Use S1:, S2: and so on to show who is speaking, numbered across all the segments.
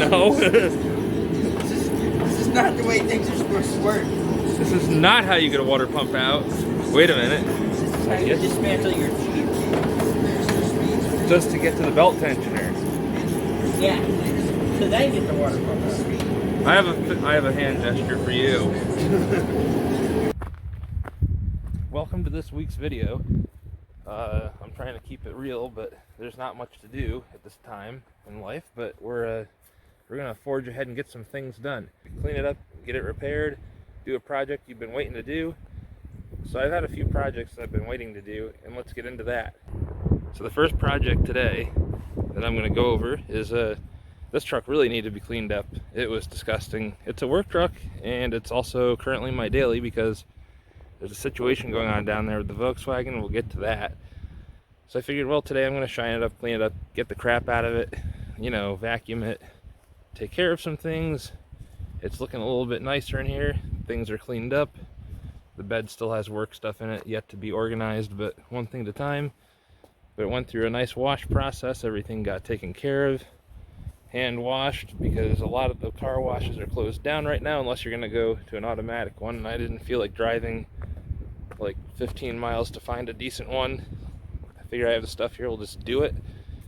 S1: No.
S2: This is not the way things are supposed to work.
S1: This is not how you get a water pump out. Wait a minute.
S2: This is how you dismantle your Jeep.
S1: Just to get to the belt tensioner.
S2: Yeah. So then get the water pump out.
S1: I have a hand gesture for you. Welcome to this week's video. I'm trying to keep it real, but there's not much to do at this time in life. But we're gonna forge ahead and get some things done. Clean it up, get it repaired, do a project you've been waiting to do. So I've had a few projects that I've been waiting to do, and let's get into that. So the first project today that I'm gonna go over is this truck really needed to be cleaned up. It was disgusting. It's a work truck, and it's also currently my daily because there's a situation going on down there with the Volkswagen. We'll get to that. So I figured, well, today I'm going to shine it up, clean it up, get the crap out of it, you know, vacuum it, take care of some things. It's looking a little bit nicer in here. Things are cleaned up. The bed still has work stuff in it yet to be organized, but one thing at a time. But it went through a nice wash process. Everything got taken care of, hand washed, because a lot of the car washes are closed down right now unless you're going to go to an automatic one, and I didn't feel like driving like 15 miles to find a decent one. I figure I have the stuff here, we'll just do it.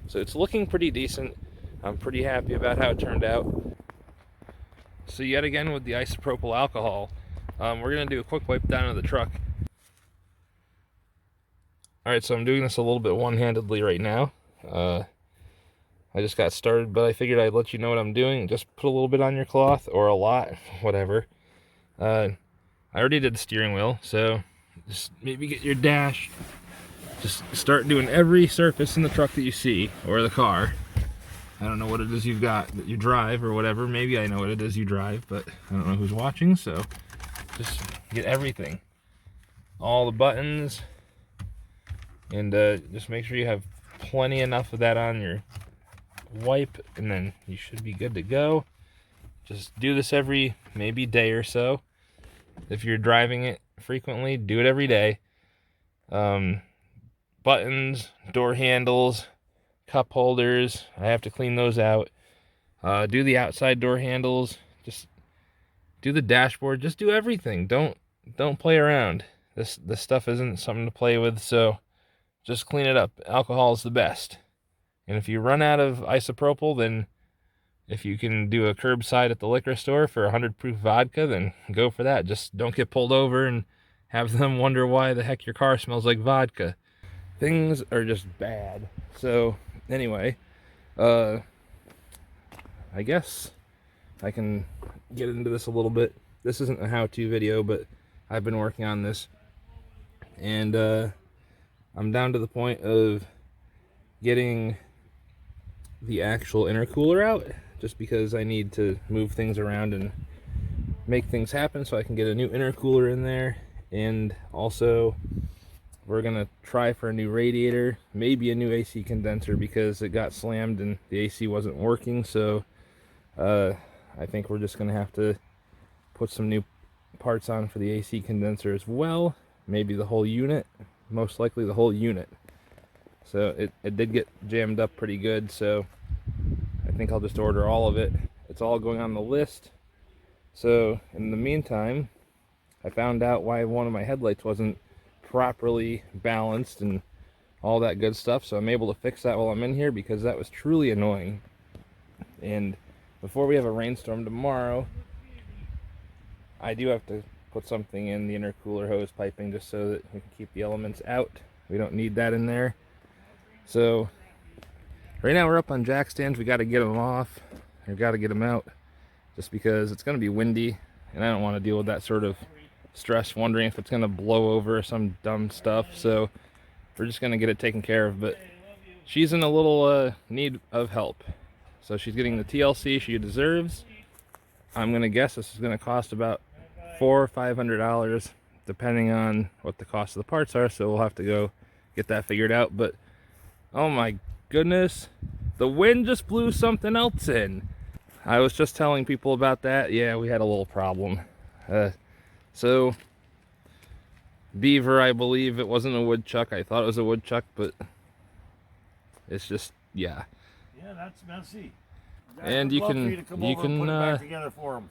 S1: So it's looking pretty decent. I'm pretty happy about how it turned out. So yet again with the isopropyl alcohol, we're going to do a quick wipe down of the truck. Alright, so I'm doing this a little bit one-handedly right now. I just got started, but I figured I'd let you know what I'm doing. Just put a little bit on your cloth, or a lot, whatever. I already did the steering wheel, so just maybe get your dash. Just start doing every surface in the truck that you see, or the car. I don't know what it is you've got that you drive or whatever. Maybe I know what it is you drive, but I don't know who's watching, so just get everything. All the buttons, and just make sure you have plenty enough of that on your wipe, and then you should be good to go. Just do this every maybe day or so. If you're driving it frequently, do it every day. Buttons, door handles, cup holders, I have to clean those out. Do the outside door handles, just do the dashboard, just do everything. Don't play around. This stuff isn't something to play with, so just clean it up. Alcohol is the best. And if you run out of isopropyl, then if you can do a curbside at the liquor store for 100 proof vodka, then go for that. Just don't get pulled over and have them wonder why the heck your car smells like vodka. Things are just bad. So anyway, I guess I can get into this a little bit. This isn't a how-to video, but I've been working on this, and I'm down to the point of getting the actual intercooler out, just because I need to move things around and make things happen so I can get a new intercooler in there. And also we're gonna try for a new radiator, maybe a new AC condenser, because it got slammed and the AC wasn't working. So I think we're just gonna have to put some new parts on for the AC condenser as well. Maybe the whole unit, most likely the whole unit. So it did get jammed up pretty good, so I think I'll just order all of it. It's all going on the list. So in the meantime, I found out why one of my headlights wasn't properly balanced and all that good stuff. So I'm able to fix that while I'm in here, because that was truly annoying. And before we have a rainstorm tomorrow, I do have to put something in the intercooler hose piping, just so that we can keep the elements out. We don't need that in there. So right now we're up on jack stands. We got to get them off, or got to get them out, just because it's going to be windy, and I don't want to deal with that sort of stress, wondering if it's going to blow over or some dumb stuff. So we're just going to get it taken care of. But she's in a little need of help, so she's getting the TLC she deserves. I'm going to guess this is going to cost about $400 or $500, depending on what the cost of the parts are. So we'll have to go get that figured out. But oh my goodness, the wind just blew something else in. I was just telling people about that. Yeah, we had a little problem. So beaver, I believe. It wasn't a woodchuck. I thought it was a woodchuck, but it's just, yeah.
S3: Yeah, that's messy.
S1: And
S3: I'd
S1: you
S3: love for
S1: can-
S3: you to come
S1: you
S3: over and
S1: can,
S3: put it back together for him.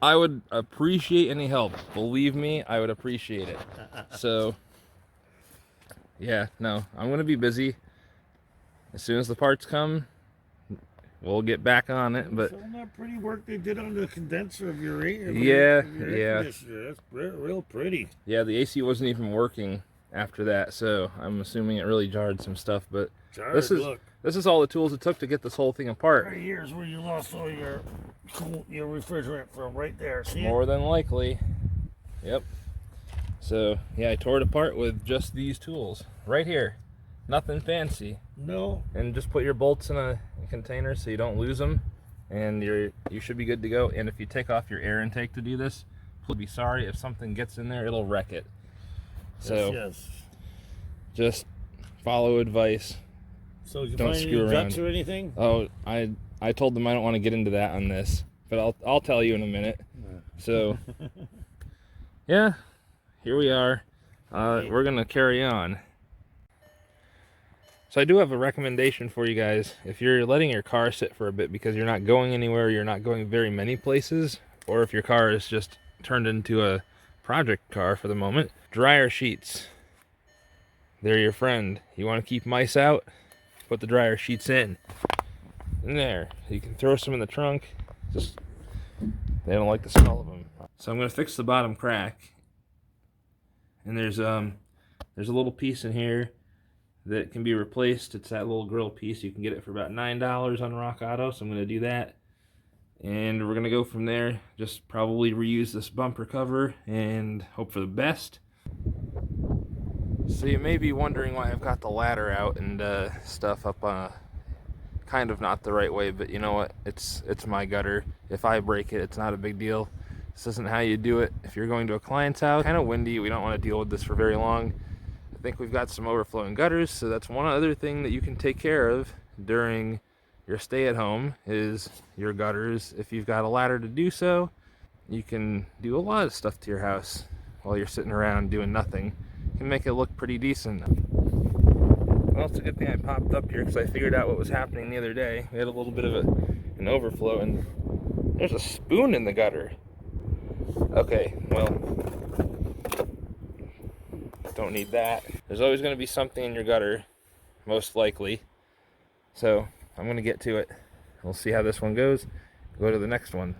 S1: I would appreciate any help. Believe me, I would appreciate it. So, yeah, no, I'm going to be busy. As soon as the parts come, we'll get back on it. But
S3: Showing that pretty work they did on the condenser of your air,
S1: Yeah,
S3: air conditioner. That's real pretty.
S1: yeah, the AC wasn't even working after that, so I'm assuming it really jarred some stuff. But
S3: Jared,
S1: this is all the tools it took to get this whole thing apart.
S3: Right here's where you lost all your refrigerant from, right there. See
S1: More than likely. Yep. So, yeah, I tore it apart with just these tools. Right here. Nothing fancy.
S3: No.
S1: And just put your bolts in a container so you don't lose them. And you should be good to go. And if you take off your air intake to do this, please be sorry. If something gets in there, it'll wreck it. So,
S3: yes.
S1: just follow advice.
S3: So you
S1: Don't
S3: find
S1: screw
S3: any
S1: around.
S3: guts or anything?
S1: Oh, I told them I don't want to get into that on this, but I'll tell you in a minute. So, yeah, here we are. We're gonna carry on. So I do have a recommendation for you guys. If you're letting your car sit for a bit because you're not going anywhere, you're not going very many places, or if your car is just turned into a project car for the moment, dryer sheets. They're your friend. You want to keep mice out? Put the dryer sheets in there. You can throw some in the trunk. Just they don't like the smell of them. So I'm going to fix the bottom crack. And there's a little piece in here that can be replaced. It's that little grill piece. You can get it for about $9 on Rock Auto. So I'm going to do that. And we're going to go from there. Just probably reuse this bumper cover and hope for the best. So you may be wondering why I've got the ladder out and stuff up kind of not the right way, but you know what? It's my gutter. If I break it, it's not a big deal. This isn't how you do it. If you're going to a client's house, kind of windy, we don't want to deal with this for very long. I think we've got some overflowing gutters, so that's one other thing that you can take care of during your stay at home is your gutters. If you've got a ladder to do so, you can do a lot of stuff to your house while you're sitting around doing nothing. You can make it look pretty decent. Well, it's a good thing I popped up here because I figured out what was happening the other day. We had a little bit of an overflow and there's a spoon in the gutter. Okay, well, don't need that. There's always going to be something in your gutter, most likely. So I'm going to get to it. We'll see how this one goes. Go to the next one.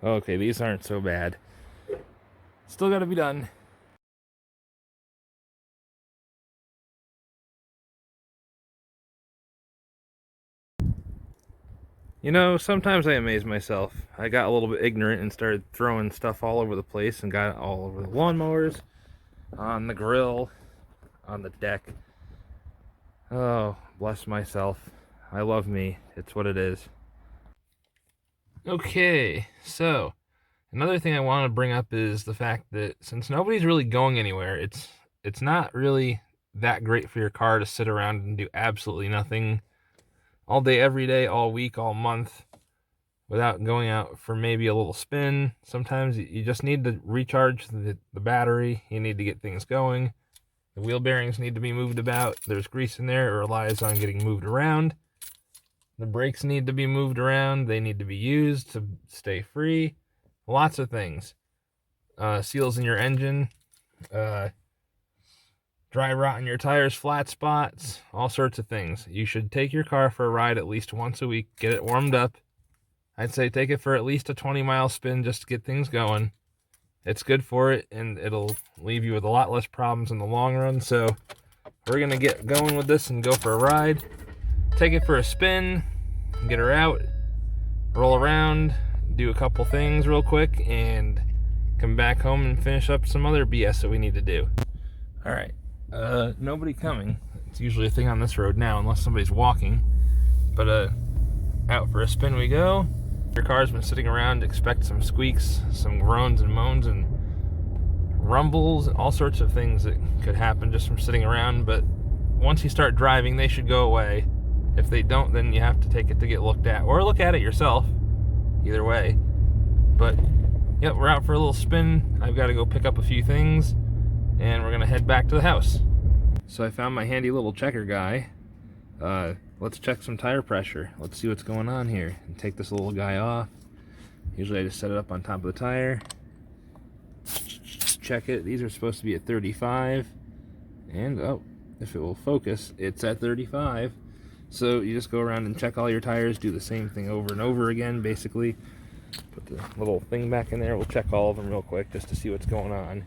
S1: Okay, these aren't so bad. Still got to be done. You know, sometimes I amaze myself. I got a little bit ignorant and started throwing stuff all over the place and got it all over the lawnmowers, on the grill, on the deck. Oh, bless myself. I love me. It's what it is. Okay, so another thing I want to bring up is the fact that since nobody's really going anywhere, it's not really that great for your car to sit around and do absolutely nothing all day, every day, all week, all month without going out for maybe a little spin. Sometimes you just need to recharge the battery. You need to get things going. The wheel bearings need to be moved about. There's grease in there. It relies on getting moved around. The brakes need to be moved around. They need to be used to stay free. Lots of things. Seals in your engine. Dry rot in your tires, flat spots, all sorts of things. You should take your car for a ride at least once a week. Get it warmed up. I'd say take it for at least a 20-mile spin just to get things going. It's good for it, and it'll leave you with a lot less problems in the long run. So we're going to get going with this and go for a ride. Take it for a spin, get her out, roll around, do a couple things real quick, and come back home and finish up some other BS that we need to do. All right. Nobody coming. It's usually a thing on this road now, unless somebody's walking. But out for a spin we go. Your car's been sitting around. Expect some squeaks, some groans and moans, and rumbles, and all sorts of things that could happen just from sitting around. But once you start driving, they should go away. If they don't, then you have to take it to get looked at, or look at it yourself. Either way. But yep, we're out for a little spin. I've got to go pick up a few things, and we're gonna head back to the house. So I found my handy little checker guy. Let's check some tire pressure. Let's see what's going on here. And take this little guy off. Usually I just set it up on top of the tire. Check it. These are supposed to be at 35. And, oh, if it will focus, it's at 35. So you just go around and check all your tires, do the same thing over and over again, basically. Put the little thing back in there. We'll check all of them real quick just to see what's going on.